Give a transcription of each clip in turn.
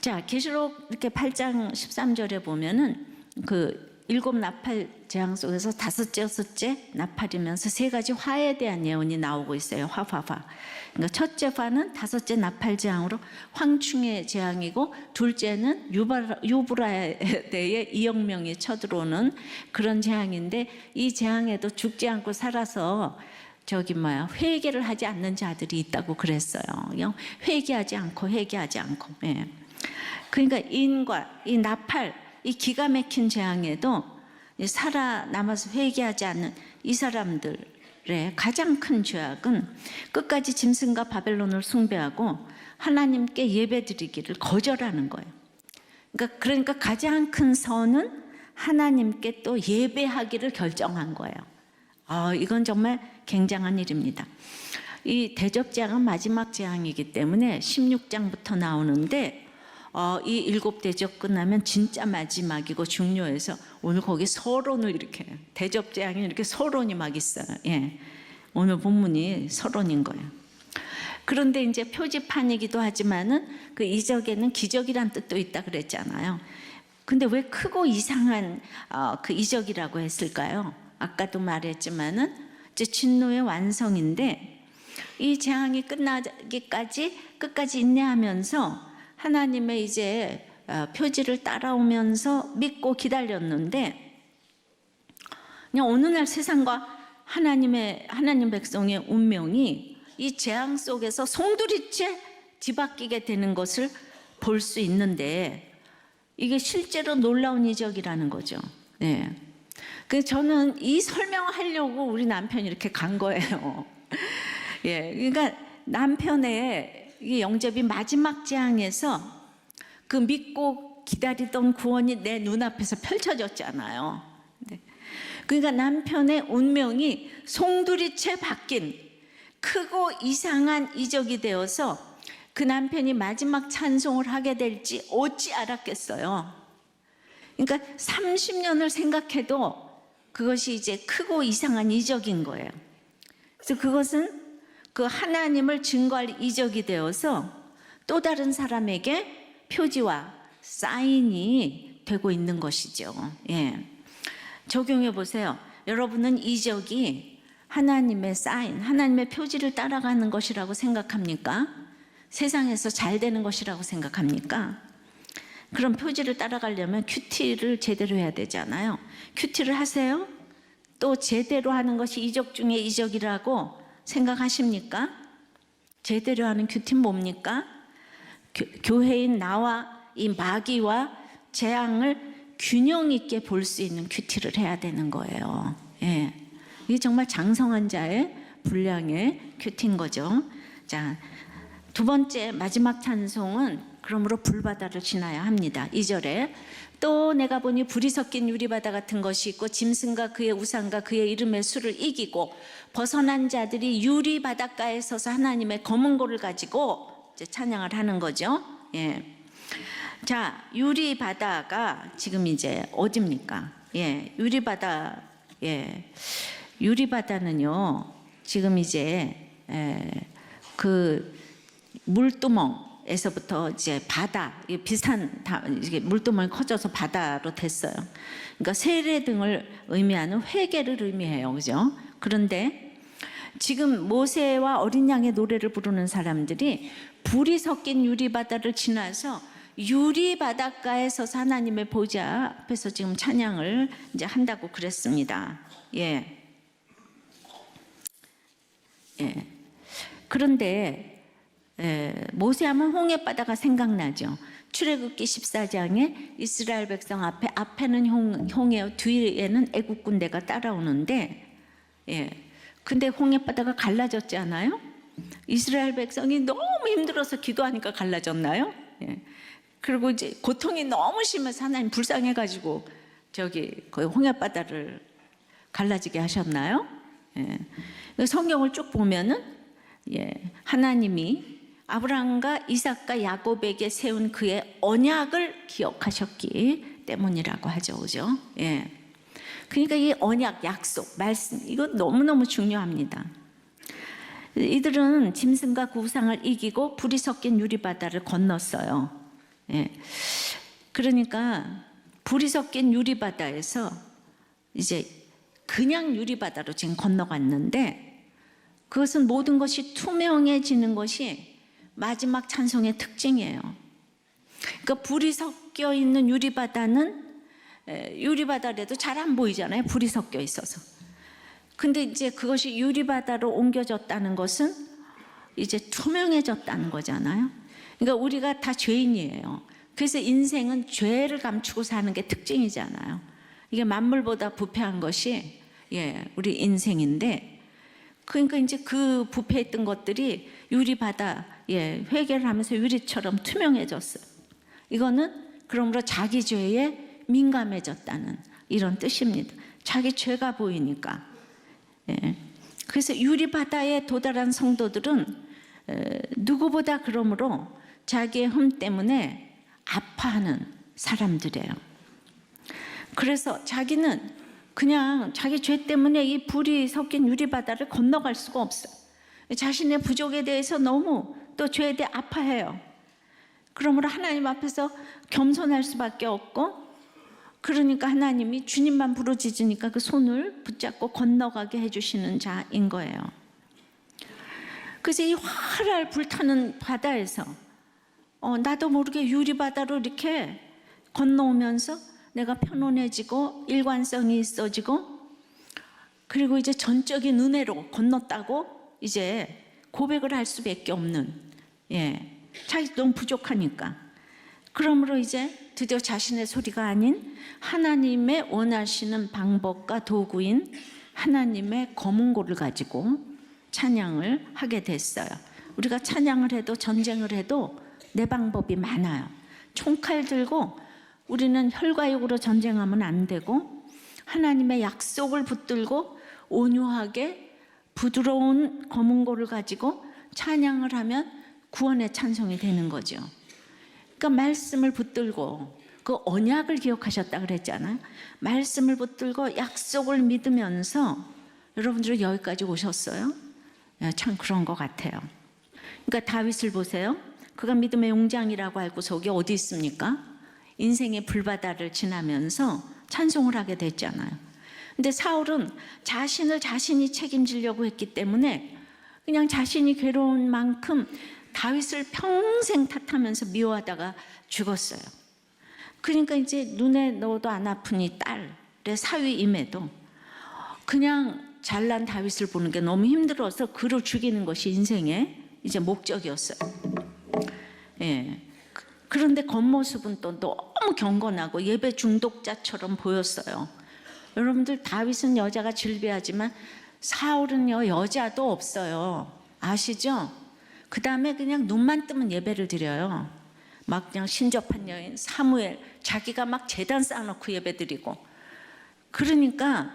자, 계시록 이렇게 8장 13절에 보면은 그 7 나팔 재앙 속에서 여섯째 나팔이면서 3가지 화에 대한 예언이 나오고 있어요. 화화화. 그러니까 첫째 화는 5째 나팔 재앙으로 황충의 재앙이고, 둘째는 유브라에 대해 2억 명이 쳐들어오는 그런 재앙인데, 이 재앙에도 죽지 않고 살아서 회개를 하지 않는 자들이 있다고 그랬어요. 그냥 회개하지 않고. 예. 그러니까 인과 이 나팔, 이 기가 막힌 재앙에도 살아남아서 회개하지 않는 이 사람들의 가장 큰 죄악은 끝까지 짐승과 바벨론을 숭배하고 하나님께 예배드리기를 거절하는 거예요. 그러니까 가장 큰 선은 하나님께 또 예배하기를 결정한 거예요. 이건 정말 굉장한 일입니다. 이 대접재앙은 마지막 재앙이기 때문에 16장부터 나오는데, 이 7대접 끝나면 진짜 마지막이고 중요해서 오늘 거기 서론을 이렇게, 대접재앙이 이렇게 서론이 막 있어요. 예. 오늘 본문이 서론인 거예요. 그런데 이제 표지판이기도 하지만은 그 이적에는 기적이란 뜻도 있다 그랬잖아요. 근데 왜 크고 이상한 그 이적이라고 했을까요? 아까도 말했지만은 이제 진노의 완성인데, 이 재앙이 끝나기까지 끝까지 인내하면서 하나님의 이제 표지를 따라오면서 믿고 기다렸는데, 그냥 어느 날 세상과 하나님 백성의 운명이 이 재앙 속에서 송두리째 뒤바뀌게 되는 것을 볼 수 있는데, 이게 실제로 놀라운 이적이라는 거죠. 네. 그래서 저는 이 설명하려고 우리 남편이 이렇게 간 거예요. 예, 그러니까 남편의 이 영접이 마지막 재앙에서 그 믿고 기다리던 구원이 내 눈앞에서 펼쳐졌잖아요. 네. 그러니까 남편의 운명이 송두리째 바뀐 크고 이상한 이적이 되어서 그 남편이 마지막 찬송을 하게 될지 어찌 알았겠어요. 그러니까 30년을 생각해도 그것이 이제 크고 이상한 이적인 거예요. 그래서 그것은 그 하나님을 증거할 이적이 되어서 또 다른 사람에게 표지와 사인이 되고 있는 것이죠. 예. 적용해 보세요. 여러분은 이적이 하나님의 사인, 하나님의 표지를 따라가는 것이라고 생각합니까? 세상에서 잘 되는 것이라고 생각합니까? 그럼 표지를 따라가려면 큐티를 제대로 해야 되잖아요. 큐티를 하세요? 또 제대로 하는 것이 이적 중에 이적이라고 생각하십니까? 제대로 하는 큐티는 뭡니까? 교회인 나와 이 마귀와 재앙을 균형 있게 볼 수 있는 큐티를 해야 되는 거예요. 예. 이게 정말 장성한 자의 분량의 큐티인 거죠. 자, 2번째 마지막 찬송은 그러므로 불바다를 지나야 합니다. 2절에 또 내가 보니 불이 섞인 유리바다 같은 것이 있고 짐승과 그의 우상과 그의 이름의 수를 이기고 벗어난 자들이 유리바닷가에 서서 하나님의 검은 고를 가지고 이제 찬양을 하는 거죠. 예. 자, 유리바다가 지금 이제 어디입니까? 예, 유리바다. 예, 유리바다는요 지금 이제 그 물두멍에서부터 이제 바다, 비슷한 물두멍이 커져서 바다로 됐어요. 그러니까 세례 등을 의미하는 회개를 의미해요, 그죠? 그런데 지금 모세와 어린 양의 노래를 부르는 사람들이 불이 섞인 유리바다를 지나서 유리바닷가에 서서 하나님의 보좌 앞에서 지금 찬양을 이제 한다고 그랬습니다. 예. 예. 그런데 모세하면 홍해바다가 생각나죠. 출애굽기 14장에 이스라엘 백성 앞에는 홍해, 뒤에는 애국 군대가 따라오는데, 예. 근데 홍해바다가 갈라졌잖아요. 이스라엘 백성이 너무 힘들어서 기도하니까 갈라졌나요? 예. 그리고 이제 고통이 너무 심해서 하나님 불쌍해가지고 거기 홍해바다를 갈라지게 하셨나요? 예. 성경을 쭉 보면은 하나님이 아브라함과 이삭과 야곱에게 세운 그의 언약을 기억하셨기 때문이라고 하죠, 그죠? 예. 그러니까 이 언약, 약속, 말씀, 이거 너무너무 중요합니다. 이들은 짐승과 그 우상을 이기고 불이 섞인 유리바다를 건넜어요. 예. 그러니까 불이 섞인 유리바다에서 이제 그냥 유리바다로 지금 건너갔는데, 그것은 모든 것이 투명해지는 것이 마지막 찬송의 특징이에요. 그러니까 불이 섞여 있는 유리바다는 유리바다라도 잘 안 보이잖아요. 불이 섞여 있어서. 근데 이제 그것이 유리바다로 옮겨졌다는 것은 이제 투명해졌다는 거잖아요. 그러니까 우리가 다 죄인이에요. 그래서 인생은 죄를 감추고 사는 게 특징이잖아요. 이게 만물보다 부패한 것이 우리 인생인데, 그러니까 이제 그 부패했던 것들이 유리바다 회개를 하면서 유리처럼 투명해졌어요. 이거는 그러므로 자기 죄에 민감해졌다는 이런 뜻입니다. 자기 죄가 보이니까. 그래서 유리바다에 도달한 성도들은 누구보다 그러므로 자기의 흠 때문에 아파하는 사람들이에요. 그래서 자기는 그냥 자기 죄 때문에 이 불이 섞인 유리바다를 건너갈 수가 없어요. 자신의 부족에 대해서 너무 또 죄에 대해 아파해요. 그러므로 하나님 앞에서 겸손할 수밖에 없고, 그러니까 하나님이 주님만 부르짖으니까 그 손을 붙잡고 건너가게 해주시는 자인 거예요. 그래서 이 활활 불타는 바다에서 나도 모르게 유리바다로 이렇게 건너오면서 내가 편안해지고 일관성이 있어지고, 그리고 이제 전적인 은혜로 건넜다고 이제 고백을 할 수밖에 없는, 자기 너무 부족하니까. 그러므로 이제 드디어 자신의 소리가 아닌 하나님의 원하시는 방법과 도구인 하나님의 검은고를 가지고 찬양을 하게 됐어요. 우리가 찬양을 해도 전쟁을 해도 내 방법이 많아요. 총칼 들고 우리는 혈과 육으로 전쟁하면 안 되고, 하나님의 약속을 붙들고 온유하게 부드러운 검은고를 가지고 찬양을 하면 구원의 찬송이 되는 거죠. 그러니까 말씀을 붙들고, 그 언약을 기억하셨다 그랬잖아요. 말씀을 붙들고 약속을 믿으면서 여러분들은 여기까지 오셨어요. 참 그런 것 같아요. 그러니까 다윗을 보세요. 그가 믿음의 용장이라고 알고 속이 어디 있습니까? 인생의 불바다를 지나면서 찬송을 하게 됐잖아요. 근데 사울은 자신을 자신이 책임지려고 했기 때문에 그냥 자신이 괴로운 만큼 다윗을 평생 탓하면서 미워하다가 죽었어요. 그러니까 이제 눈에 넣어도 안 아픈 이 딸의 사위임에도 그냥 잘난 다윗을 보는 게 너무 힘들어서 그를 죽이는 것이 인생의 이제 목적이었어요. 그런데 겉모습은 또 너무 경건하고 예배 중독자처럼 보였어요. 여러분들, 다윗은 여자가 즐비하지만 사울은요 여자도 없어요. 아시죠? 그 다음에 그냥 눈만 뜨면 예배를 드려요. 막 그냥 신접한 여인 사무엘, 자기가 막 제단 쌓아놓고 예배 드리고. 그러니까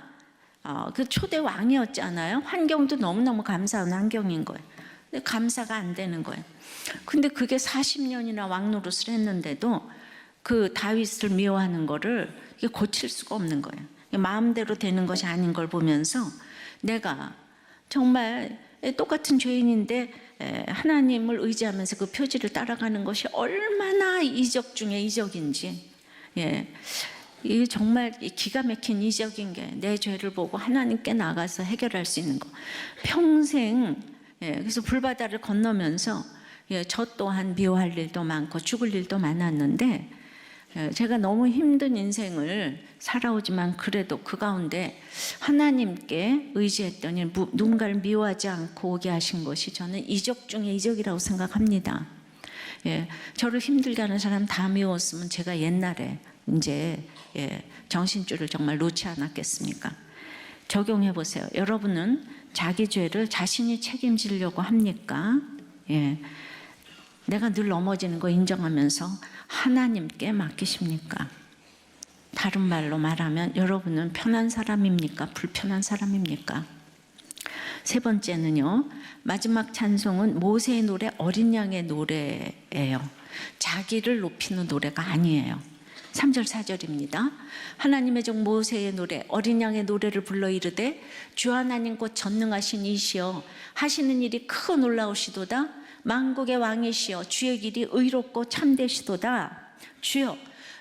그 초대 왕이었잖아요. 환경도 너무너무 감사한 환경인 거예요. 근데 감사가 안 되는 거예요. 근데 그게 40년이나 왕노릇을 했는데도 그 다윗을 미워하는 거를 이게 고칠 수가 없는 거예요. 마음대로 되는 것이 아닌 걸 보면서 내가 정말 똑같은 죄인인데 하나님을 의지하면서 그 표지를 따라가는 것이 얼마나 이적 중에 이적인지, 이게 정말 기가 막힌 이적인 게 내 죄를 보고 하나님께 나가서 해결할 수 있는 거. 평생 그래서 불바다를 건너면서 저 또한 미워할 일도 많고 죽을 일도 많았는데, 제가 너무 힘든 인생을 살아오지만 그래도 그 가운데 하나님께 의지했더니 누군가를 미워하지 않고 오게 하신 것이 저는 이적 중에 이적이라고 생각합니다. 저를 힘들게 하는 사람 다 미웠으면 제가 옛날에 이제 정신줄을 정말 놓지 않았겠습니까? 적용해 보세요. 여러분은 자기 죄를 자신이 책임지려고 합니까? 내가 늘 넘어지는 거 인정하면서 하나님께 맡기십니까? 다른 말로 말하면 여러분은 편한 사람입니까? 불편한 사람입니까? 세 번째는요, 마지막 찬송은 모세의 노래, 어린 양의 노래예요. 자기를 높이는 노래가 아니에요. 3절 4절입니다. 하나님의 종 모세의 노래, 어린 양의 노래를 불러 이르되 주 하나님 곧 전능하신 이시여 하시는 일이 크고 놀라우시도다. 만국의 왕이시여 주의 길이 의롭고 참되시도다. 주여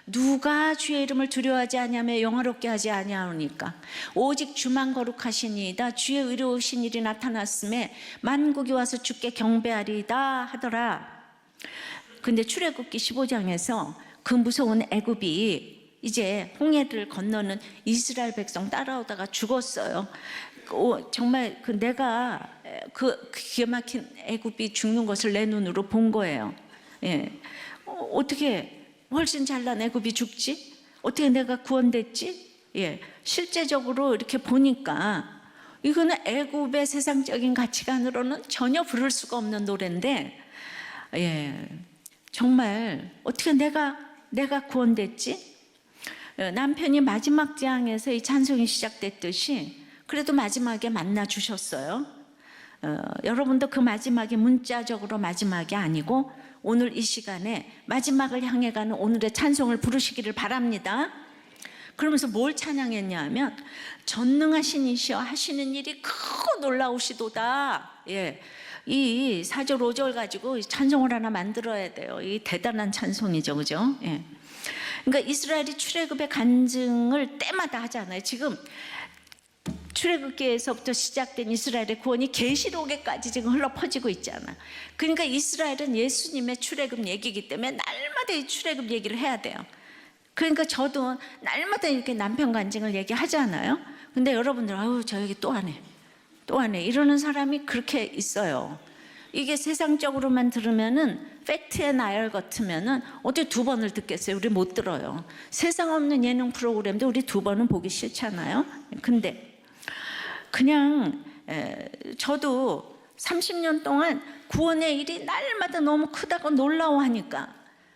누가 주의 이름을 두려워하지 아니하며 영화롭게 하지 아니하오니까 오직 주만 거룩하시니이다. 주의 의로우신 일이 나타났음에 만국이 와서 주께 경배하리이다 하더라. 근데 출애굽기 15장에서 그 무서운 애굽이 이제 홍해를 건너는 이스라엘 백성 따라오다가 죽었어요. 정말 내가 그 기가 막힌 애굽이 죽는 것을 내 눈으로 본 거예요. 예. 어떻게 훨씬 잘난 애굽이 죽지? 어떻게 내가 구원됐지? 예. 실제적으로 이렇게 보니까 이거는 애굽의 세상적인 가치관으로는 전혀 부를 수가 없는 노래인데, 예. 정말 어떻게 내가 구원됐지? 남편이 마지막 장에서 이 찬송이 시작됐듯이 그래도 마지막에 만나 주셨어요. 여러분도 그 마지막이 문자적으로 마지막이 아니고 오늘 이 시간에 마지막을 향해 가는 오늘의 찬송을 부르시기를 바랍니다. 그러면서 뭘 찬양했냐 하면 전능하신 이시여 하시는 일이 크고 놀라우시도다. 예. 이 4절 5절 가지고 찬송을 하나 만들어야 돼요. 이 대단한 찬송이죠, 그죠? 예. 그러니까 이스라엘이 출애굽의 간증을 때마다 하잖아요. 지금 출애굽기에서부터 시작된 이스라엘의 구원이 계시록에까지 지금 흘러 퍼지고 있잖아. 그러니까 이스라엘은 예수님의 출애굽 얘기이기 때문에 날마다 이 출애굽 얘기를 해야 돼요. 그러니까 저도 날마다 이렇게 남편 간증을 얘기하잖아요. 근데 여러분들 아유 저 얘기 또 하네 이러는 사람이 그렇게 있어요. 이게 세상적으로만 들으면은 팩트의 나열 같으면은 어떻게 2번을 듣겠어요? 우리 못 들어요. 세상 없는 예능 프로그램도 우리 2번은 보기 싫잖아요. 근데 그냥 저도 30년 동안 구원의 일이 날마다 너무 크다고 놀라워하니까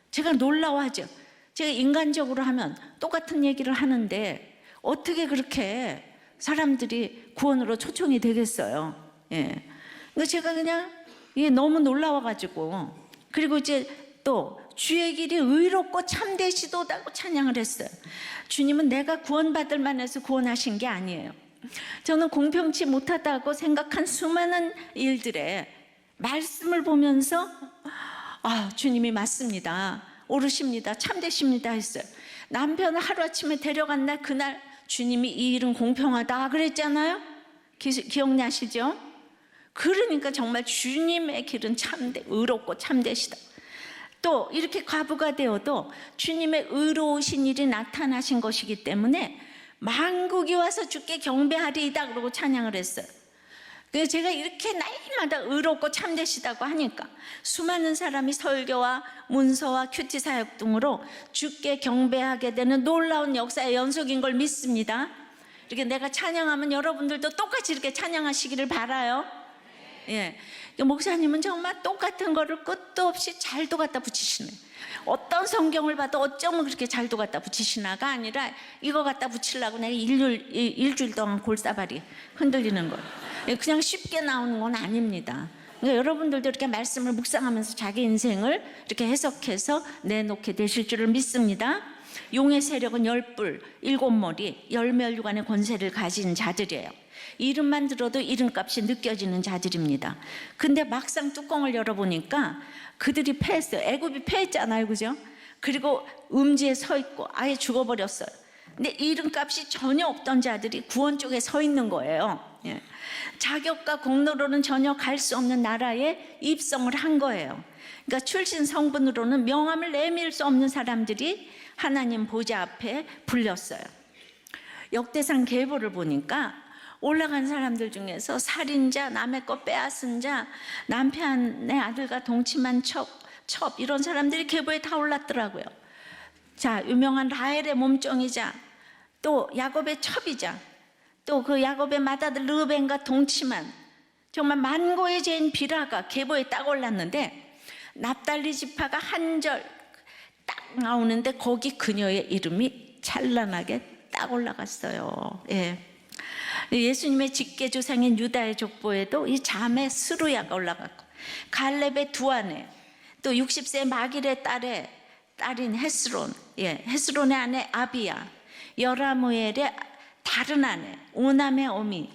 제가 놀라워하죠. 제가 인간적으로 하면 똑같은 얘기를 하는데 어떻게 그렇게 사람들이 구원으로 초청이 되겠어요. 예. 그러니까 제가 그냥 이게 너무 놀라워가지고 그리고 이제 또 주의 길이 의롭고 참되시도다고 찬양을 했어요. 주님은 내가 구원받을 만해서 구원하신 게 아니에요. 저는 공평치 못하다고 생각한 수많은 일들에 말씀을 보면서 아 주님이 맞습니다. 옳으십니다. 참되십니다 했어요. 남편을 하루아침에 데려간 날 그날 주님이 이 일은 공평하다 그랬잖아요. 기억나시죠? 그러니까 정말 주님의 길은 참되 의롭고 참되시다. 또 이렇게 과부가 되어도 주님의 의로우신 일이 나타나신 것이기 때문에 만국이 와서 주께 경배하리이다 그러고 찬양을 했어요. 그래서 제가 이렇게 날마다 의롭고 참되시다고 하니까 수많은 사람이 설교와 문서와 큐티 사역 등으로 주께 경배하게 되는 놀라운 역사의 연속인 걸 믿습니다. 이렇게 내가 찬양하면 여러분들도 똑같이 이렇게 찬양하시기를 바라요. 예, 목사님은 정말 똑같은 거를 끝도 없이 잘도 갖다 붙이시네. 어떤 성경을 봐도 어쩌면 그렇게 잘도 갖다 붙이시나가 아니라 이거 갖다 붙이려고 내가 일주일 동안 골사발이 흔들리는 거예요. 그냥 쉽게 나오는 건 아닙니다. 그러니까 여러분들도 이렇게 말씀을 묵상하면서 자기 인생을 이렇게 해석해서 내놓게 되실 줄을 믿습니다. 용의 세력은 10뿔, 7머리, 10멸류관의 권세를 가진 자들이에요. 이름만 들어도 이름값이 느껴지는 자들입니다. 근데 막상 뚜껑을 열어보니까 그들이 패했어요. 애굽이 패했잖아요, 그죠? 그리고 음지에 서 있고 아예 죽어버렸어요. 근데 이름값이 전혀 없던 자들이 구원 쪽에 서 있는 거예요. 예. 자격과 공로로는 전혀 갈 수 없는 나라에 입성을 한 거예요. 그러니까 출신 성분으로는 명함을 내밀 수 없는 사람들이 하나님 보좌 앞에 불렸어요. 역대상 계보를 보니까 올라간 사람들 중에서 살인자, 남의 거 빼앗은 자, 남편의 아들과 동침한 첩 이런 사람들이 계보에 다 올랐더라고요. 자, 유명한 라헬의 몸종이자 또 야곱의 첩이자 또 그 야곱의 맏아들 르벤과 동침한 정말 만고의 죄인 비라가 계보에 딱 올랐는데 납달리 지파가 한 절 딱 나오는데 거기 그녀의 이름이 찬란하게 딱 올라갔어요. 예. 예수님의 직계조상인 유다의 족보에도 이 자매 스루야가 올라갔고 갈렙의 두 아내 또 60세 마길의 딸인 헤스론, 헤스론의 아내 아비야, 여라무엘의 다른 아내 오남의 어미,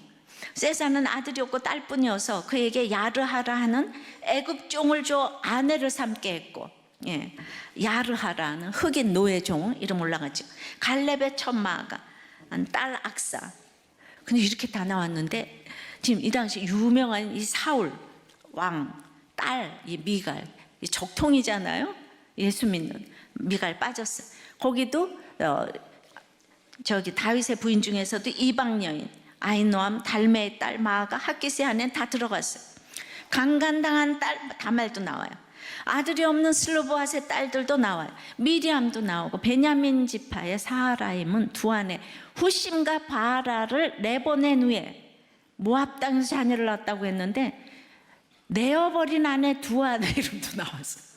세사는 아들이 없고 딸뿐이어서 그에게 야르하라 하는 애굽 종을 줘 아내를 삼게 했고 예, 야르하라는 흑인 노예종 이름 올라가죠. 갈렙의 천마가 딸 악사. 근데 이렇게 다 나왔는데 지금 이 당시 유명한 이 사울 왕 딸 이 미갈, 이 적통이잖아요. 예수 믿는 미갈 빠졌어요. 거기도 저기 다윗의 부인 중에서도 이방 여인 아히노암 달메의 딸 마아가 핫기스 안에 다 들어갔어요. 강간당한 딸 다말도 나와요. 아들이 없는 슬로보앗의 딸들도 나와요. 미리암도 나오고 베냐민 지파의 사하라임은 두 아내 후심과 바라를 내보낸 후에 모압 땅에서 자녀를 낳았다고 했는데 내어버린 아내 두 아내 이름도 나왔어요.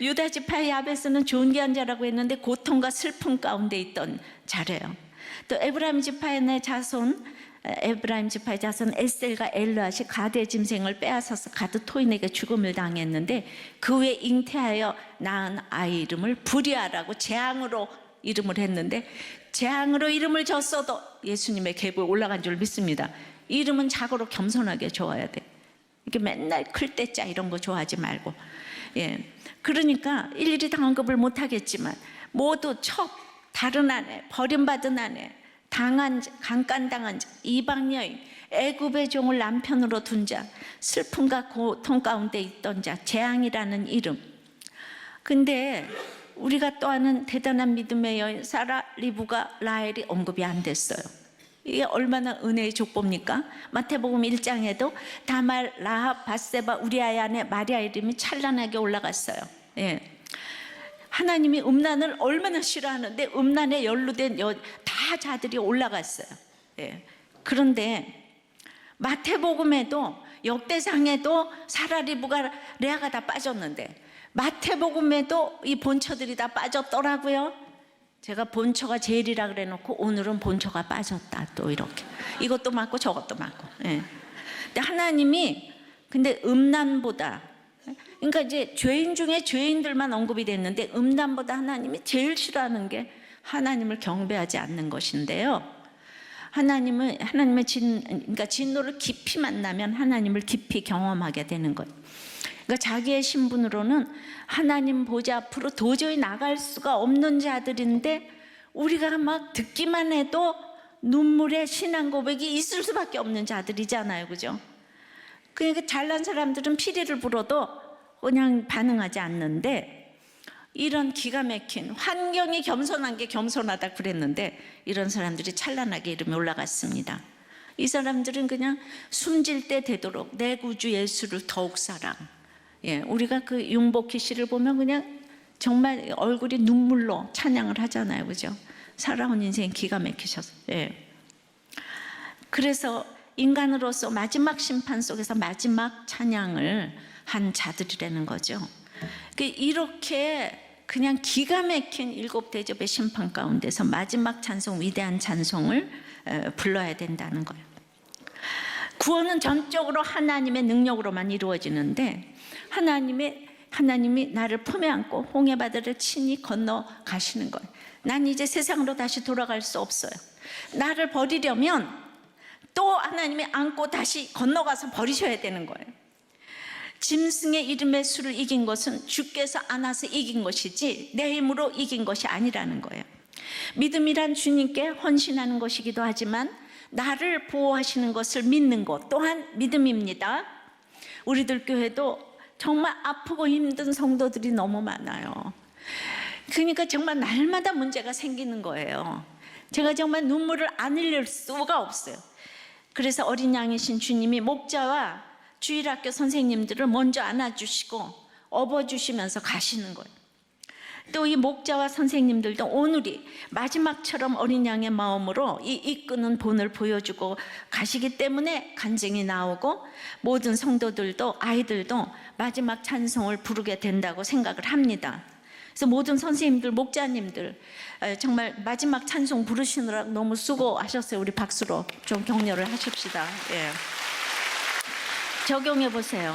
유다 지파의 야베스는 존귀한 자라고 했는데 고통과 슬픔 가운데 있던 자래요. 또 에브라임 지파의 자손 에셀과 엘르앗이 가드의 짐승을 빼앗아서 가드 토인에게 죽음을 당했는데 그 후에 잉태하여 낳은 아이 이름을 부리아라고 재앙으로 이름을 했는데 재앙으로 이름을 졌어도 예수님의 계보에 올라간 줄 믿습니다. 이름은 자고로 겸손하게 줘야 돼. 이렇게 맨날 클 때짜 이런 거 좋아하지 말고. 예. 그러니까 일일이 다 언급을 못 하겠지만 모두 다른 아내, 버림받은 아내, 강간당한 자, 이방 여인, 애굽의 종을 남편으로 둔 자, 슬픔과 고통 가운데 있던 자, 재앙이라는 이름. 근데 우리가 또 아는 대단한 믿음의 여인 사라, 리브가, 라헬이 언급이 안 됐어요. 이게 얼마나 은혜의 족보입니까? 마태복음 1장에도 다말, 라합, 밧세바, 우리아의 아내 마리아 이름이 찬란하게 올라갔어요. 예. 하나님이 음란을 얼마나 싫어하는데 음란에 연루된 다 자들이 올라갔어요. 예. 그런데 마태복음에도 역대상에도 사라, 리브가, 레아가 다 빠졌는데 마태복음에도 이 본처들이 다 빠졌더라고요. 제가 본처가 제일이라 그래 놓고 오늘은 본처가 빠졌다 또 이렇게 이것도 맞고 저것도 맞고. 예. 근데 하나님이 근데 음란보다 그러니까 이제 죄인 중에 죄인들만 언급이 됐는데 음란보다 하나님이 제일 싫어하는 게 하나님을 경배하지 않는 것인데요. 하나님은 하나님의 그러니까 진노를 깊이 만나면 하나님을 깊이 경험하게 되는 거예요. 그러니까 자기의 신분으로는 하나님 보좌 앞으로 도저히 나갈 수가 없는 자들인데 우리가 막 듣기만 해도 눈물의 신앙 고백이 있을 수밖에 없는 자들이잖아요, 그죠? 그러니까 잘난 사람들은 피리를 불어도 그냥 반응하지 않는데 이런 기가 막힌 환경이 겸손한 게 겸손하다 그랬는데 이런 사람들이 찬란하게 이름이 올라갔습니다. 이 사람들은 그냥 숨질 때 되도록 내 구주 예수를 더욱 사랑. 예, 우리가 그 융복희 씨를 보면 그냥 정말 얼굴이 눈물로 찬양을 하잖아요, 그죠? 살아온 인생 기가 막히셔서. 예. 그래서 인간으로서 마지막 심판 속에서 마지막 찬양을 한 자들이라는 거죠. 이렇게 그냥 기가 막힌 일곱 대접의 심판 가운데서 마지막 찬송, 위대한 찬송을 불러야 된다는 거예요. 구원은 전적으로 하나님의 능력으로만 이루어지는데 하나님이 나를 품에 안고 홍해바다를 친히 건너가시는 거예요. 난 이제 세상으로 다시 돌아갈 수 없어요. 나를 버리려면 또 하나님이 안고 다시 건너가서 버리셔야 되는 거예요. 짐승의 이름의 수를 이긴 것은 주께서 안아서 이긴 것이지 내 힘으로 이긴 것이 아니라는 거예요. 믿음이란 주님께 헌신하는 것이기도 하지만 나를 보호하시는 것을 믿는 것 또한 믿음입니다. 우리들 교회도 정말 아프고 힘든 성도들이 너무 많아요. 그러니까 정말 날마다 문제가 생기는 거예요. 제가 정말 눈물을 안 흘릴 수가 없어요. 그래서 어린 양이신 주님이 목자와 주일학교 선생님들을 먼저 안아주시고 업어주시면서 가시는 거예요. 또 이 목자와 선생님들도 오늘이 마지막처럼 어린 양의 마음으로 이 이끄는 본을 보여주고 가시기 때문에 간증이 나오고 모든 성도들도 아이들도 마지막 찬송을 부르게 된다고 생각을 합니다. 그래서 모든 선생님들, 목자님들 정말 마지막 찬송 부르시느라 너무 수고하셨어요. 우리 박수로 좀 격려를 하십시다. 예. 적용해 보세요.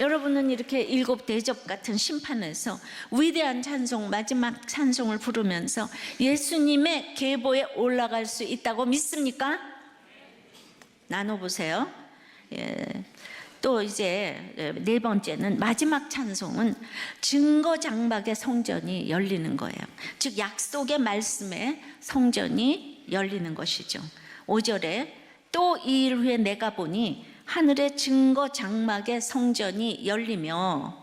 여러분은 이렇게 일곱 대접 같은 심판에서 위대한 찬송, 마지막 찬송을 부르면서 예수님의 계보에 올라갈 수 있다고 믿습니까? 나눠보세요. 예. 또 이제 네 번째는 마지막 찬송은 증거 장막의 성전이 열리는 거예요. 즉 약속의 말씀에 성전이 열리는 것이죠. 5절에 또 이 일 후에 내가 보니 하늘의 증거 장막의 성전이 열리며,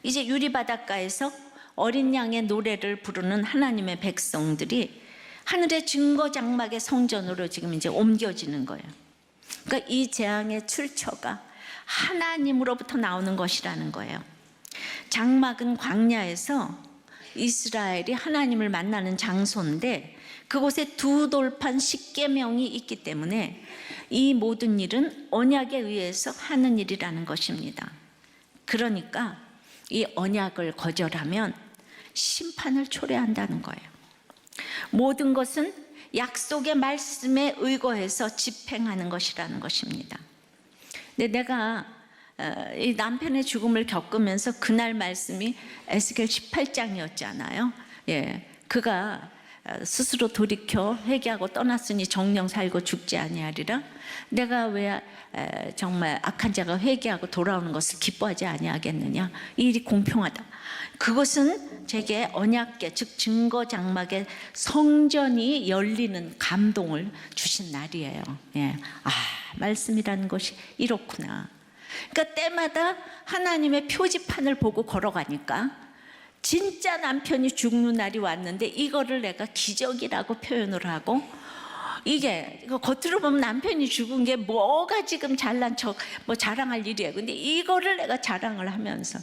이제 유리바닷가에서 어린 양의 노래를 부르는 하나님의 백성들이 하늘의 증거 장막의 성전으로 지금 이제 옮겨지는 거예요. 그러니까 이 재앙의 출처가 하나님으로부터 나오는 것이라는 거예요. 장막은 광야에서 이스라엘이 하나님을 만나는 장소인데 그곳에 두 돌판 십계명이 있기 때문에 이 모든 일은 언약에 의해서 하는 일이라는 것입니다. 그러니까 이 언약을 거절하면 심판을 초래한다는 거예요. 모든 것은 약속의 말씀에 의거해서 집행하는 것이라는 것입니다. 근데 내가 이 남편의 죽음을 겪으면서 그날 말씀이 에스겔 18장이었잖아요. 예, 그가 스스로 돌이켜 회개하고 떠났으니 정령 살고 죽지 아니하리라. 내가 왜 정말 악한 자가 회개하고 돌아오는 것을 기뻐하지 아니하겠느냐. 이 일이 공평하다. 그것은 제게 언약궤, 즉 증거 장막의 성전이 열리는 감동을 주신 날이에요. 예. 아, 말씀이라는 것이 이렇구나. 그러니까 때마다 하나님의 표지판을 보고 걸어가니까 진짜 남편이 죽는 날이 왔는데 이거를 내가 기적이라고 표현을 하고, 이게 겉으로 보면 남편이 죽은 게 뭐가 지금 잘난 척 뭐 자랑할 일이에요. 근데 이거를 내가 자랑을 하면서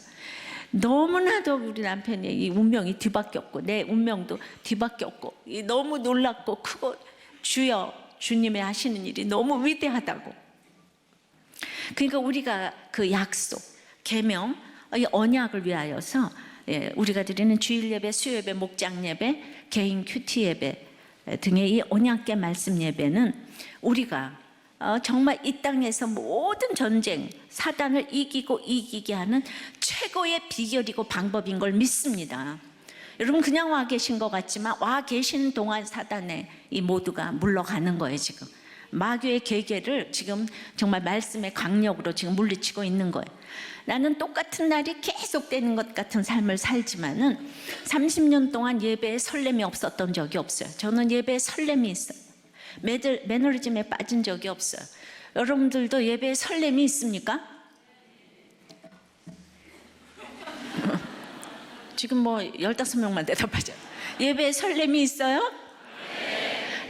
너무나도 우리 남편의 이 운명이 뒤바뀌었고 내 운명도 뒤바뀌었고 너무 놀랍고 크고 주여 주님의 하시는 일이 너무 위대하다고. 그러니까 우리가 그 약속, 계명, 이 언약을 위하여서 우리가 드리는 주일 예배, 수요 예배, 목장 예배, 개인 큐티 예배 등의 이 언약궤 말씀 예배는 우리가 정말 이 땅에서 모든 전쟁, 사단을 이기고 이기게 하는 최고의 비결이고 방법인 걸 믿습니다. 여러분 그냥 와 계신 것 같지만 와 계신 동안 사단의 이 모두가 물러가는 거예요. 지금 마귀의 계계를 지금 정말 말씀의 강력으로 지금 물리치고 있는 거예요. 나는 똑같은 날이 계속되는 것 같은 삶을 살지만은 30년 동안 예배에 설렘이 없었던 적이 없어요. 저는 예배에 설렘이 있어요. 매너리즘에 빠진 적이 없어요. 여러분들도 예배에 설렘이 있습니까? 지금 뭐 15명만 대답하죠. 예배에 설렘이 있어요?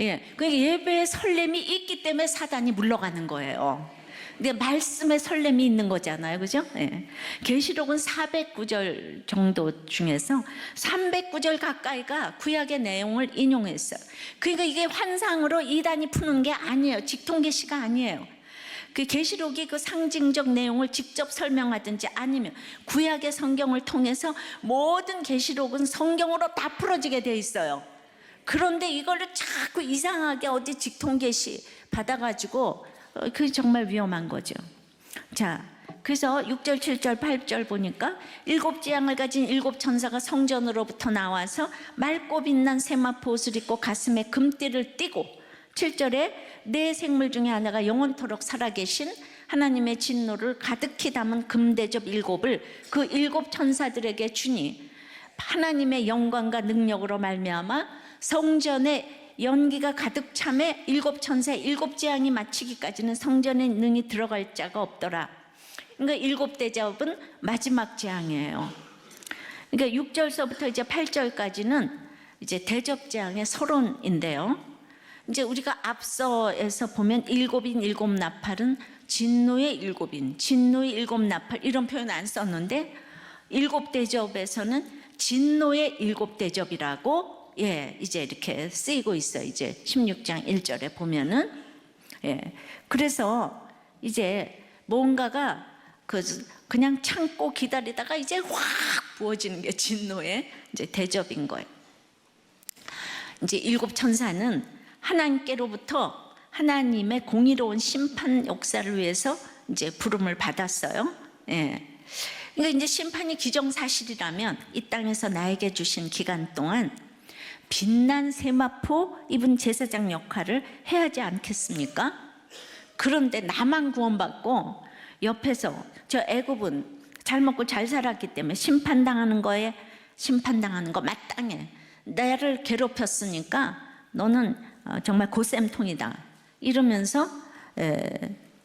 예, 그러니까 예배에 설렘이 있기 때문에 사단이 물러가는 거예요. 근데 말씀에 설렘이 있는 거잖아요, 그죠? 예. 계시록은 409절 정도 중에서 309절 가까이가 구약의 내용을 인용했어요. 그러니까 이게 환상으로 이단이 푸는 게 아니에요. 직통계시가 아니에요. 그 계시록이 그 상징적 내용을 직접 설명하든지 아니면 구약의 성경을 통해서 모든 계시록은 성경으로 다 풀어지게 돼 있어요. 그런데 이걸로 자꾸 이상하게 어디 직통계시 받아가지고 그게 정말 위험한 거죠. 자, 그래서 6절, 7절, 8절 보니까 7재앙을 가진 7천사가 성전으로부터 나와서 맑고 빛난 세마포 옷을 입고 가슴에 금띠를 띠고, 7절에 네 생물 중에 하나가 영원토록 살아계신 하나님의 진노를 가득히 담은 금대접 7을 그 7천사들에게 주니 하나님의 영광과 능력으로 말미암아 성전에 연기가 가득 참에 7천사의 7재앙이 마치기까지는 성전에 능히 들어갈 자가 없더라. 그러니까 7대접은 마지막 재앙이에요. 그러니까 6절서부터 이제 8절까지는 이제 대접재앙의 서론인데요. 이제 우리가 앞서에서 보면 7인 7나팔은 진노의 7인, 진노의 7나팔 이런 표현 안 썼는데 7대접에서는 진노의 7대접이라고 이제 이렇게 쓰이고 있어요. 이제 16장 1절에 보면은 그래서 이제 뭔가가 그냥 참고 기다리다가 이제 확 부어지는 게 진노의 이제 대접인 거예요. 이제 7천사는 하나님께로부터 하나님의 공의로운 심판 역사를 위해서 이제 부름을 받았어요. 그러니까 이제 심판이 기정사실이라면 이 땅에서 나에게 주신 기간 동안 빛난 세마포 입은 제사장 역할을 해야 하지 않겠습니까? 그런데 나만 구원받고 옆에서 저 애굽은 잘 먹고 잘 살았기 때문에 심판당하는 거에 심판당하는 거 마땅해. 나를 괴롭혔으니까 너는 정말 고쌤통이다. 이러면서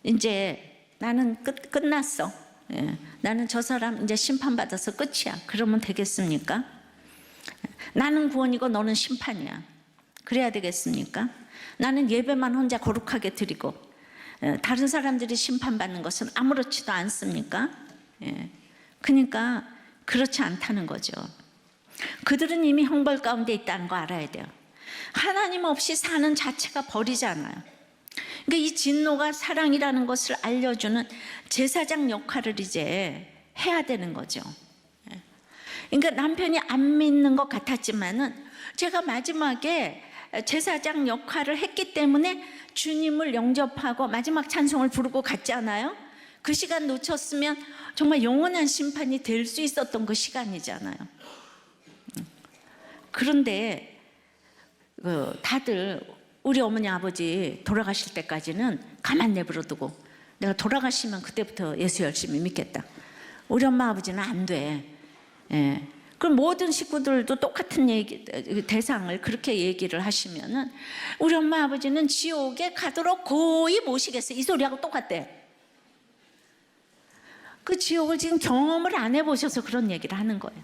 이제 나는 끝났어. 나는 저 사람 이제 심판받아서 끝이야. 그러면 되겠습니까? 나는 구원이고 너는 심판이야. 그래야 되겠습니까? 나는 예배만 혼자 거룩하게 드리고 다른 사람들이 심판받는 것은 아무렇지도 않습니까? 그러니까 그렇지 않다는 거죠. 그들은 이미 형벌 가운데 있다는 거 알아야 돼요. 하나님 없이 사는 자체가 벌이잖아요. 그러니까 이 진노가 사랑이라는 것을 알려주는 제사장 역할을 이제 해야 되는 거죠. 그러니까 남편이 안 믿는 것 같았지만은 제가 마지막에 제사장 역할을 했기 때문에 주님을 영접하고 마지막 찬송을 부르고 갔잖아요. 그 시간 놓쳤으면 정말 영원한 심판이 될 수 있었던 그 시간이잖아요. 그런데 다들 우리 어머니 아버지 돌아가실 때까지는 가만 내버려 두고 내가 돌아가시면 그때부터 예수 열심히 믿겠다. 우리 엄마 아버지는 안 돼. 그럼 모든 식구들도 똑같은 대상을 그렇게 얘기를 하시면은 우리 엄마 아버지는 지옥에 가도록 고이 모시겠어요. 이 소리하고 똑같대. 그 지옥을 지금 경험을 안 해보셔서 그런 얘기를 하는 거예요.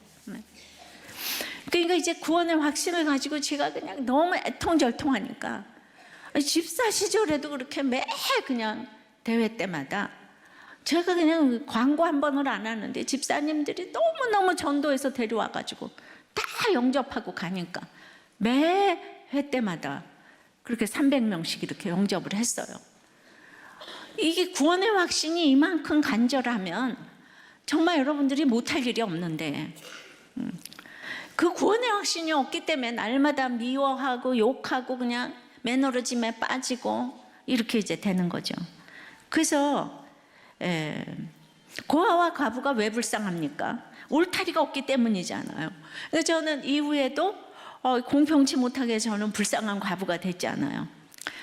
그러니까 이제 구원의 확신을 가지고 제가 그냥 너무 애통절통하니까 집사 시절에도 그렇게 매 그냥 대회 때마다 제가 그냥 광고 한 번을 안 하는데 집사님들이 너무너무 전도해서 데려와가지고 다 영접하고 가니까 매 회 때마다 그렇게 300명씩 이렇게 영접을 했어요. 이게 구원의 확신이 이만큼 간절하면 정말 여러분들이 못할 일이 없는데 그 구원의 확신이 없기 때문에 날마다 미워하고 욕하고 그냥 매너리즘에 빠지고 이렇게 이제 되는 거죠. 그래서 고아와 과부가 왜 불쌍합니까? 울타리가 없기 때문이잖아요. 그래서 저는 이후에도 공평치 못하게 저는 불쌍한 과부가 됐잖아요.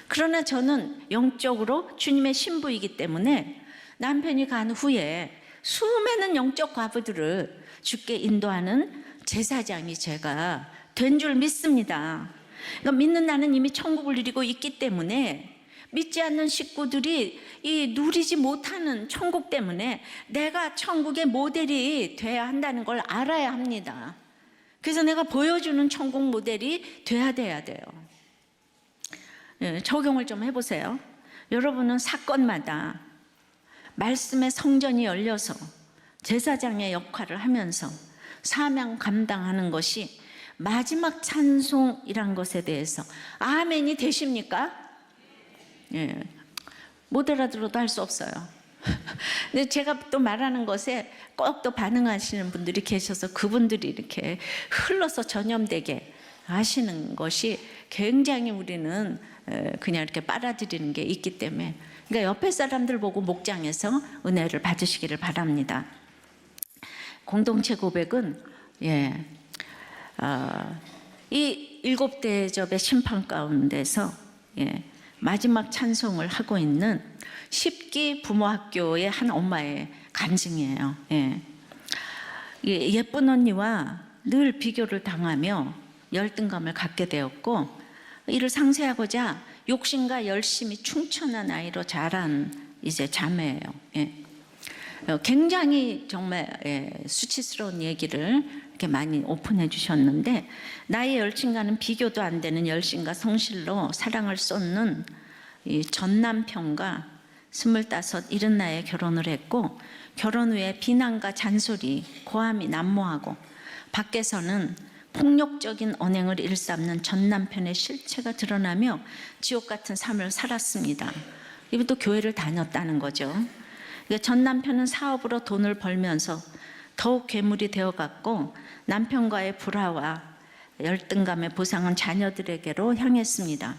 그러나 저는 영적으로 주님의 신부이기 때문에 남편이 간 후에 수많은 영적 과부들을 주께 인도하는 제사장이 제가 된 줄 믿습니다. 그러니까 믿는 나는 이미 천국을 누리고 있기 때문에 믿지 않는 식구들이 이 누리지 못하는 천국 때문에 내가 천국의 모델이 돼야 한다는 걸 알아야 합니다. 그래서 내가 보여주는 천국 모델이 돼야 돼요. 적용을 좀 해보세요. 여러분은 사건마다 말씀의 성전이 열려서 제사장의 역할을 하면서 사명 감당하는 것이 마지막 찬송이란 것에 대해서 아멘이 되십니까? 못 알아들어도 할 수 없어요. 근데 제가 또 말하는 것에 꼭 또 반응하시는 분들이 계셔서 그분들이 이렇게 흘러서 전염되게 하시는 것이 굉장히 우리는 그냥 이렇게 빨아들이는 게 있기 때문에 그러니까 옆에 사람들 보고 목장에서 은혜를 받으시기를 바랍니다. 공동체 고백은 이 7대접의 심판 가운데서 마지막 찬송을 하고 있는 10기 부모학교의 한 엄마의 간증이에요. 예쁜 언니와 늘 비교를 당하며 열등감을 갖게 되었고 이를 상쇄하고자 욕심과 열심이 충천한 아이로 자란 이제 자매예요. 굉장히 정말 수치스러운 얘기를 이렇게 많이 오픈해 주셨는데 나의 열심과는 비교도 안 되는 열심과 성실로 사랑을 쏟는 이 전 남편과 25, 70나이에 결혼을 했고 결혼 후에 비난과 잔소리, 고함이 난무하고 밖에서는 폭력적인 언행을 일삼는 전 남편의 실체가 드러나며 지옥 같은 삶을 살았습니다. 이분도 교회를 다녔다는 거죠. 전 남편은 사업으로 돈을 벌면서 더욱 괴물이 되어갔고 남편과의 불화와 열등감의 보상은 자녀들에게로 향했습니다.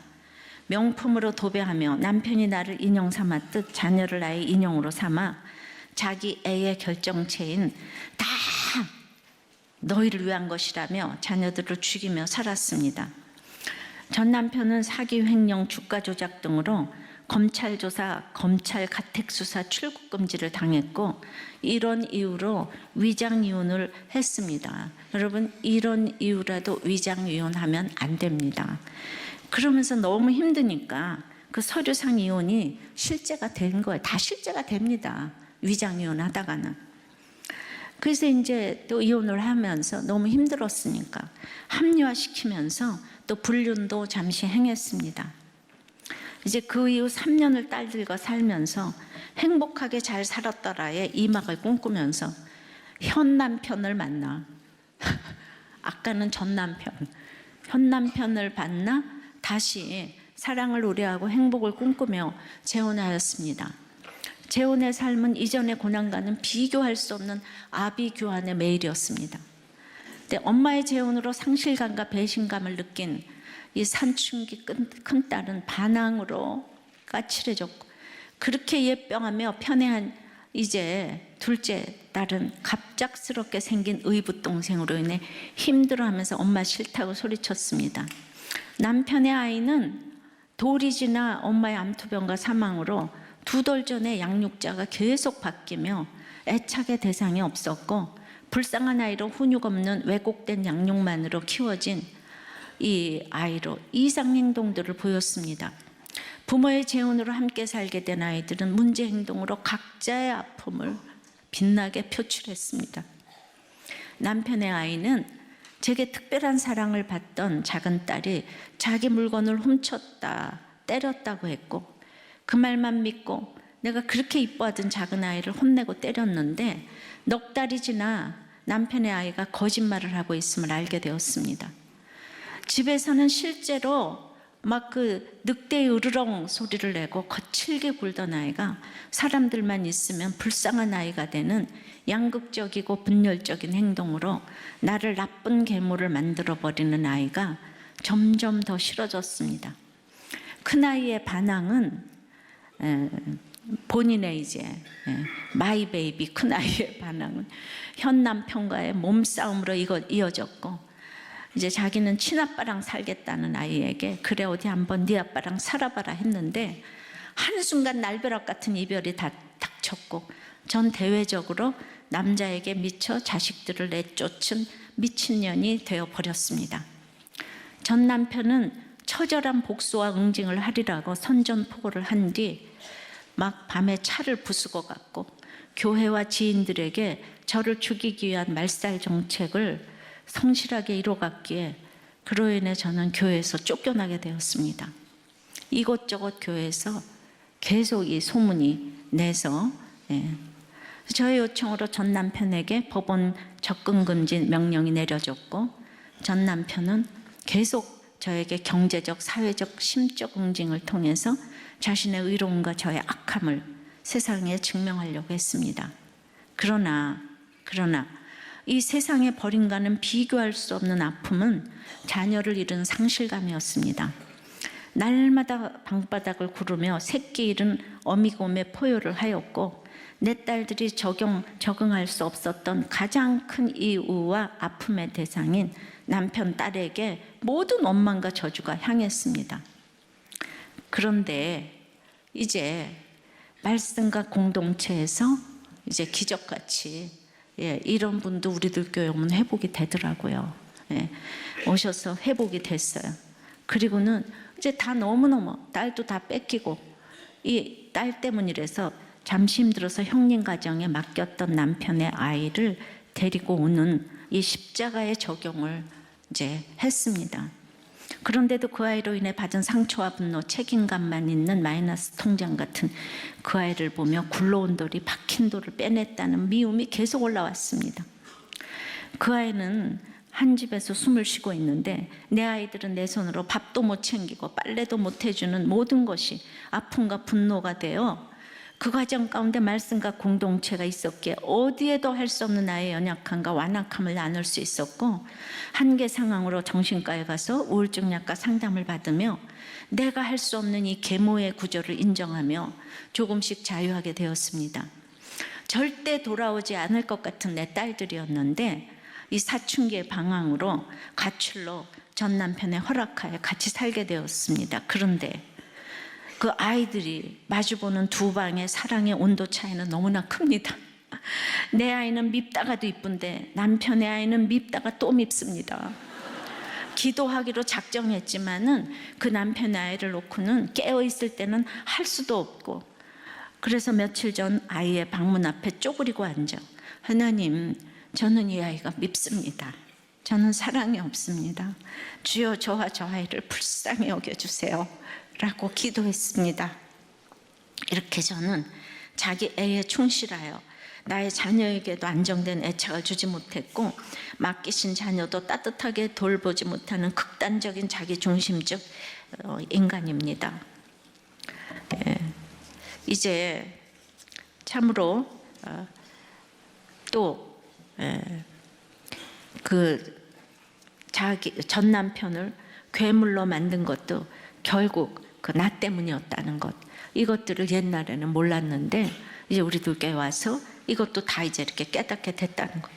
명품으로 도배하며 남편이 나를 인형 삼았듯 자녀를 나의 인형으로 삼아 자기 애의 결정체인 다 너희를 위한 것이라며 자녀들을 죽이며 살았습니다. 전 남편은 사기, 횡령, 주가 조작 등으로 검찰 조사, 검찰 가택수사 출국 금지를 당했고 이런 이유로 위장 이혼을 했습니다. 여러분 이런 이유라도 위장 이혼하면 안 됩니다. 그러면서 너무 힘드니까 그 서류상 이혼이 실제가 된 거예요. 다 실제가 됩니다. 위장 이혼하다가는. 그래서 이제 또 이혼을 하면서 너무 힘들었으니까 합리화시키면서 또 불륜도 잠시 행했습니다. 이제 그 이후 3년을 딸들과 살면서 행복하게 잘 살았더라에 이막을 꿈꾸면서 현 남편을 만나 아까는 전 남편, 현 남편을 만나 다시 사랑을 우려하고 행복을 꿈꾸며 재혼하였습니다. 재혼의 삶은 이전의 고난과는 비교할 수 없는 아비규환의 매일이었습니다. 근데 엄마의 재혼으로 상실감과 배신감을 느낀 이 산춘기 큰 딸은 반항으로 까칠해졌고 그렇게 예병하며 편애한 이제 둘째 딸은 갑작스럽게 생긴 의붓동생으로 인해 힘들어하면서 엄마 싫다고 소리쳤습니다. 남편의 아이는 돌이 지나 엄마의 암투병과 사망으로 2달 전에 양육자가 계속 바뀌며 애착의 대상이 없었고 불쌍한 아이로 훈육 없는 왜곡된 양육만으로 키워진 이 아이로 이상 행동들을 보였습니다. 부모의 재혼으로 함께 살게 된 아이들은 문제 행동으로 각자의 아픔을 빛나게 표출했습니다. 남편의 아이는 제게 특별한 사랑을 받던 작은 딸이 자기 물건을 훔쳤다, 때렸다고 했고 그 말만 믿고 내가 그렇게 이뻐하던 작은 아이를 혼내고 때렸는데 넉 달이 지나 남편의 아이가 거짓말을 하고 있음을 알게 되었습니다. 집에서는 실제로 막 그 늑대의 으르렁 소리를 내고 거칠게 굴던 아이가 사람들만 있으면 불쌍한 아이가 되는 양극적이고 분열적인 행동으로 나를 나쁜 계모를 만들어버리는 아이가 점점 더 싫어졌습니다. 큰아이의 반항은 본인의 이제 마이 베이비 큰아이의 반항은 현 남편과의 몸싸움으로 이어졌고 이제 자기는 친아빠랑 살겠다는 아이에게 그래 어디 한번 네 아빠랑 살아봐라 했는데 한순간 날벼락 같은 이별이 닥쳤고 전 대외적으로 남자에게 미쳐 자식들을 내쫓은 미친년이 되어버렸습니다. 전 남편은 처절한 복수와 응징을 하리라고 선전포고를 한 뒤 막 밤에 차를 부수고 갔고 교회와 지인들에게 저를 죽이기 위한 말살 정책을 성실하게 이뤄갔기에 그로 인해 저는 교회에서 쫓겨나게 되었습니다. 이곳저곳 교회에서 계속 이 소문이 내서 저의 요청으로 전 남편에게 법원 접근 금지 명령이 내려졌고 전 남편은 계속 저에게 경제적, 사회적, 심적 응징을 통해서 자신의 의로움과 저의 악함을 세상에 증명하려고 했습니다. 그러나 이 세상의 버림과는 비교할 수 없는 아픔은 자녀를 잃은 상실감이었습니다. 날마다 방바닥을 구르며 새끼 잃은 어미곰의 포효를 하였고 내 딸들이 적응할 수 없었던 가장 큰 이유와 아픔의 대상인 남편 딸에게 모든 원망과 저주가 향했습니다. 그런데 이제 말씀과 공동체에서 이제 기적같이 이런 분도 우리들 교회 오면 회복이 되더라고요. 오셔서 회복이 됐어요. 그리고는 이제 다 너무너무 딸도 다 뺏기고 이 딸 때문이라서 잠시 힘들어서 형님 가정에 맡겼던 남편의 아이를 데리고 오는 이 십자가의 적용을 이제 했습니다. 그런데도 그 아이로 인해 받은 상처와 분노, 책임감만 있는 마이너스 통장 같은 그 아이를 보며 굴러온 돌이 박힌 돌을 빼냈다는 미움이 계속 올라왔습니다. 그 아이는 한 집에서 숨을 쉬고 있는데 내 아이들은 내 손으로 밥도 못 챙기고 빨래도 못 해주는 모든 것이 아픔과 분노가 되어 그 과정 가운데 말씀과 공동체가 있었기에 어디에도 할 수 없는 나의 연약함과 완악함을 나눌 수 있었고 한계 상황으로 정신과에 가서 우울증 약과 상담을 받으며 내가 할 수 없는 이 계모의 구조를 인정하며 조금씩 자유하게 되었습니다. 절대 돌아오지 않을 것 같은 내 딸들이었는데 이 사춘기의 방황으로 가출로 전 남편의 허락하에 같이 살게 되었습니다. 그런데 그 아이들이 마주보는 두 방의 사랑의 온도 차이는 너무나 큽니다. 내 아이는 밉다가도 이쁜데 남편의 아이는 밉다가 또 밉습니다. 기도하기로 작정했지만은 그 남편의 아이를 놓고는 깨어있을 때는 할 수도 없고, 그래서 며칠 전 아이의 방문 앞에 쪼그리고 앉아, 하나님, 저는 이 아이가 밉습니다. 저는 사랑이 없습니다. 주여, 저와 저 아이를 불쌍히 여겨주세요 라고 기도했습니다. 이렇게 저는 자기 애에 충실하여 나의 자녀에게도 안정된 애착을 주지 못했고, 맡기신 자녀도 따뜻하게 돌보지 못하는 극단적인 자기중심적 인간입니다. 이제 참으로 또 그 자기 전 남편을 괴물로 만든 것도 결국 그 나 때문이었다는 것, 이것들을 옛날에는 몰랐는데 이제 우리들께 와서 이것도 다 이제 이렇게 깨닫게 됐다는 것.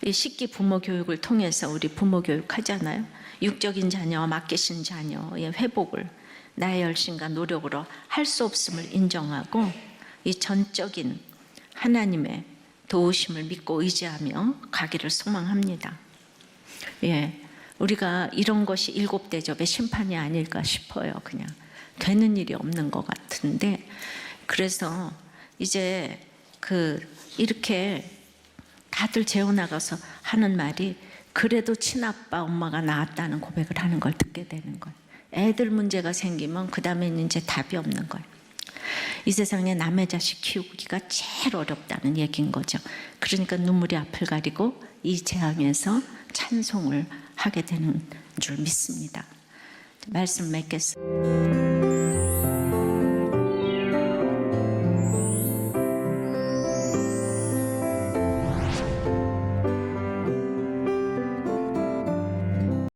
이 식기 부모 교육을 통해서 우리 부모 교육 하잖아요. 육적인 자녀와 맡기신 자녀의 회복을 나의 열심과 노력으로 할 수 없음을 인정하고, 이 전적인 하나님의 도우심을 믿고 의지하며 가기를 소망합니다. 우리가 이런 것이 일곱 대접의 심판이 아닐까 싶어요. 그냥 되는 일이 없는 것 같은데, 그래서 이제 이렇게 다들 재워나가서 하는 말이, 그래도 친아빠 엄마가 낳았다는 고백을 하는 걸 듣게 되는 거예요. 애들 문제가 생기면 그 다음에는 이제 답이 없는 거예요. 이 세상에 남의 자식 키우기가 제일 어렵다는 얘기인 거죠. 그러니까 눈물이 앞을 가리고 이 재앙에서 찬송을 하게 되는 줄 믿습니다. 말씀 맺겠습니다.